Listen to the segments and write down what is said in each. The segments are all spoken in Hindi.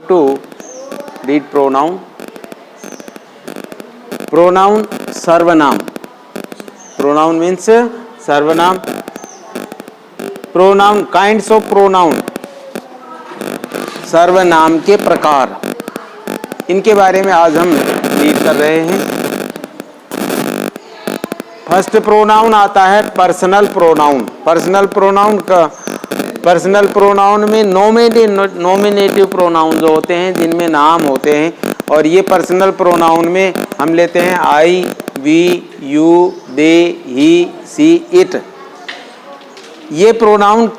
to read pronoun. Pronoun सर्वनाम. Pronoun means सर्वनाम. Pronoun kinds of pronoun. सर्वनाम के प्रकार, इनके बारे में आज हम रीड कर रहे हैं. फर्स्ट प्रोनाउन आता है पर्सनल प्रोनाउन. पर्सनल प्रोनाउन में नॉमिनेटिव प्रोनाउन जो होते हैं जिनमें नाम होते हैं, और ये पर्सनल प्रोनाउन में हम लेते हैं I, we, you, they, he, she, it. ये प्रोनाउन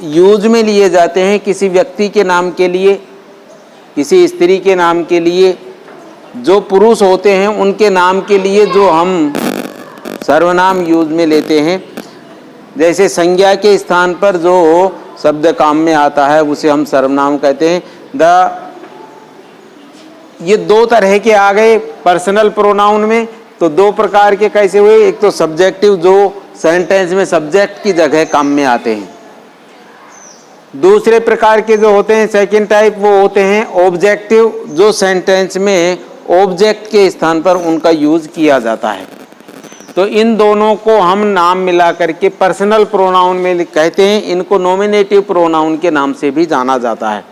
यूज में लिए जाते हैं किसी व्यक्ति के नाम के लिए, किसी स्त्री के नाम के लिए, जो पुरुष होते हैं उनके नाम के लिए जो हम सर्वनाम यूज में लेते हैं. जैसे संज्ञा के स्थान पर जो शब्द काम में आता है उसे हम सर्वनाम कहते हैं. ये दो तरह के आ गए पर्सनल प्रोनाउन में. तो दो प्रकार के कैसे हुए? एक तो सब्जेक्टिव जो सेंटेंस में सब्जेक्ट की जगह काम में आते हैं. दूसरे प्रकार के जो होते हैं सेकंड टाइप, वो होते हैं ऑब्जेक्टिव, जो सेंटेंस में ऑब्जेक्ट के स्थान पर उनका यूज किया जाता है. तो इन दोनों को हम नाम मिला करके पर्सनल प्रोनाउन में कहते हैं. इनको नॉमिनेटिव प्रोनाउन के नाम से भी जाना जाता है.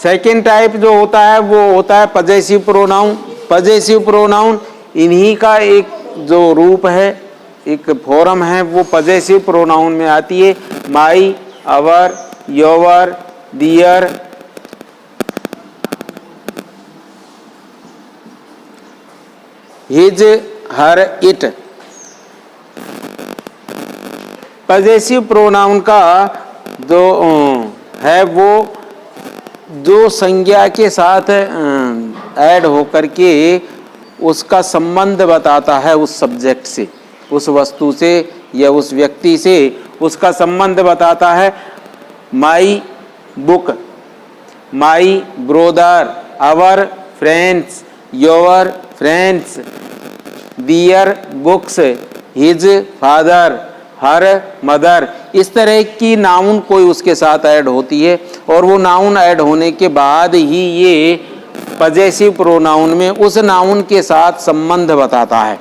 सेकेंड टाइप जो होता है वो होता है पजेसिव प्रोनाउन. पजेसिव प्रोनाउन इन्हीं का एक जो रूप है, एक फॉर्म है, वो पजेसिव प्रोनाउन में आती है. My, our, your, their, his, her, it. Possessive pronoun का जो है वो जो संज्ञा के साथ ऐड होकर के उसका संबंध बताता है उस सब्जेक्ट से, उस वस्तु से या उस व्यक्ति से उसका संबंध बताता है. My book, my brother, our friends, your friends, their books, his father, her mother. इस तरह की नाउन कोई उसके साथ ऐड होती है, और वो नाउन ऐड होने के बाद ही ये पजेसिव प्रोनाउन में उस नाउन के साथ संबंध बताता है.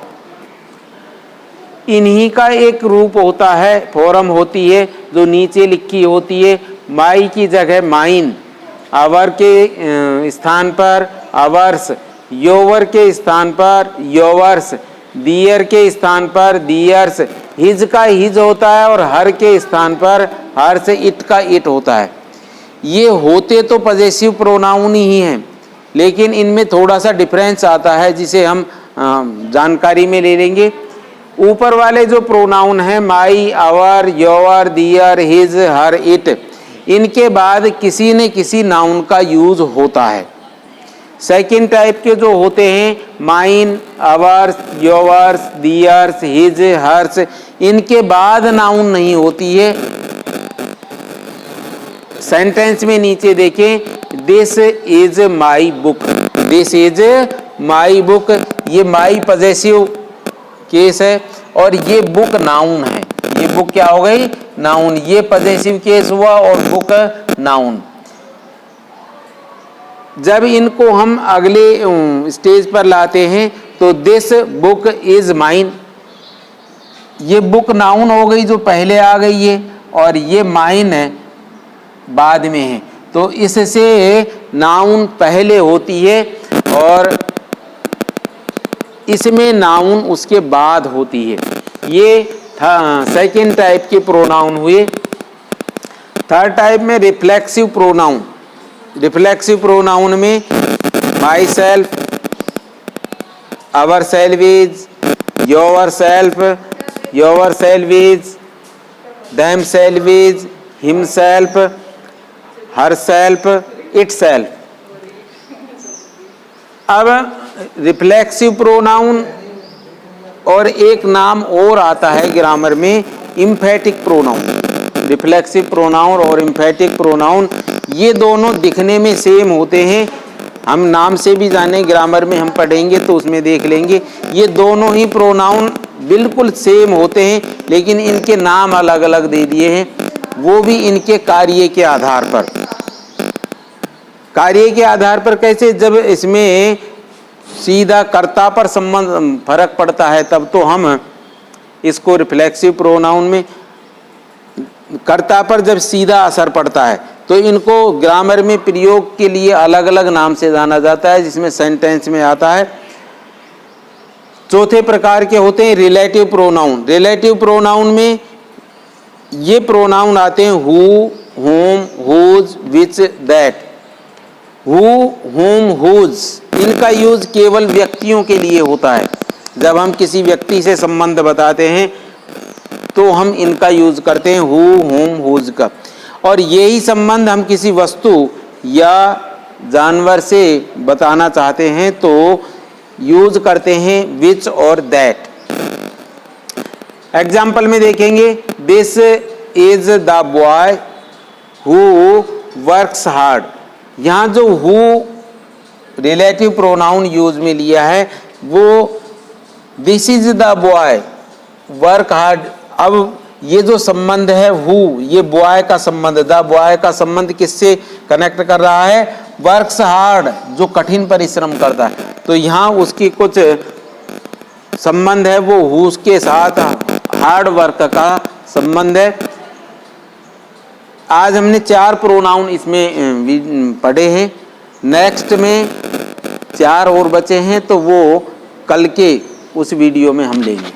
इन्हीं का एक रूप होता है, फॉर्म होती है जो नीचे लिखी होती है. माई की जगह माइन, अवर के स्थान पर अवर्स, योवर के स्थान पर योवर्स, दियर के स्थान पर दियर्स, हिज का हिज होता है और हर के स्थान पर हर से, इट का इट होता है. ये होते तो पजेसिव प्रोनाउन ही हैं, लेकिन इनमें थोड़ा सा डिफरेंस आता है जिसे हम जानकारी में ले लेंगे. ऊपर वाले जो प्रोनाउन हैं माई, our, your, their, his, her, it, इनके बाद किसी न किसी नाउन का यूज होता है. सेकेंड टाइप के जो होते हैं mine, ours, yours, theirs, his, hers, इनके बाद नाउन नहीं होती है. सेंटेंस में नीचे देखें, this is my book, this is my book. ये माई पजेसिव केस है और ये बुक नाउन है. ये बुक क्या हो गई? नाउन. ये पजेसिव केस हुआ और बुक नाउन. जब इनको हम अगले स्टेज पर लाते हैं तो दिस बुक इज माइन, ये बुक नाउन हो गई जो पहले आ गई है, और ये माइन है बाद में है. तो इससे नाउन पहले होती है और इसमें नाउन उसके बाद होती है. ये सेकेंड टाइप के प्रोनाउन हुए. थर्ड टाइप में रिफ्लेक्सिव प्रोनाउन. रिफ्लेक्सिव प्रोनाउन में my self, our self is, your self, your self is, them self is, him self, her self, it self. अब रिफ्लेक्सिव प्रोनाउन और एक नाम और आता है ग्रामर में, इम्फेटिक प्रोनाउन. रिफ्लेक्सिव प्रोनाउन और इम्फेटिक प्रोनाउन ये दोनों दिखने में सेम होते हैं. हम नाम से भी जाने, ग्रामर में हम पढ़ेंगे तो उसमें देख लेंगे. ये दोनों ही प्रोनाउन बिल्कुल सेम होते हैं, लेकिन इनके नाम अलग अलग दे दिए हैं, वो भी इनके कार्य के आधार पर. कार्य के आधार पर कैसे, जब इसमें सीधा कर्ता पर संबंध फर्क पड़ता है तब तो हम इसको रिफ्लेक्सिव प्रोनाउन में, कर्ता पर जब सीधा असर पड़ता है तो इनको ग्रामर में प्रयोग के लिए अलग अलग नाम से जाना जाता है, जिसमें सेंटेंस में आता है। चौथे प्रकार के होते हैं रिलेटिव प्रोनाउन। रिलेटिव प्रोनाउन में ये प्रोनाउन आते हैं who, whom, whose, which, that। Who, whom, whose, इनका यूज केवल व्यक्तियों के लिए होता है। जब हम किसी व्यक्ति से संबंध बताते हैं तो हम इनका यूज करते हैं हु, whom, whose का। और यही संबंध हम किसी वस्तु या जानवर से बताना चाहते हैं तो यूज करते हैं which और that। एग्जाम्पल में देखेंगे, this is the boy who works hard. यहाँ जो हु रिलेटिव प्रोनाउन यूज में लिया है वो this is the boy work hard. अब ये जो संबंध है हु, ये बॉय का संबंध, द बॉय का संबंध किससे कनेक्ट कर रहा है, वर्क्स हार्ड, जो कठिन परिश्रम करता है। तो यहाँ उसकी कुछ संबंध है, वो हु के साथ हार्ड वर्क का संबंध है। आज हमने 4 प्रोनाउन इसमें पढ़े हैं। नेक्स्ट में 4 और बचे हैं तो वो कल के उस वीडियो में हम लेंगे।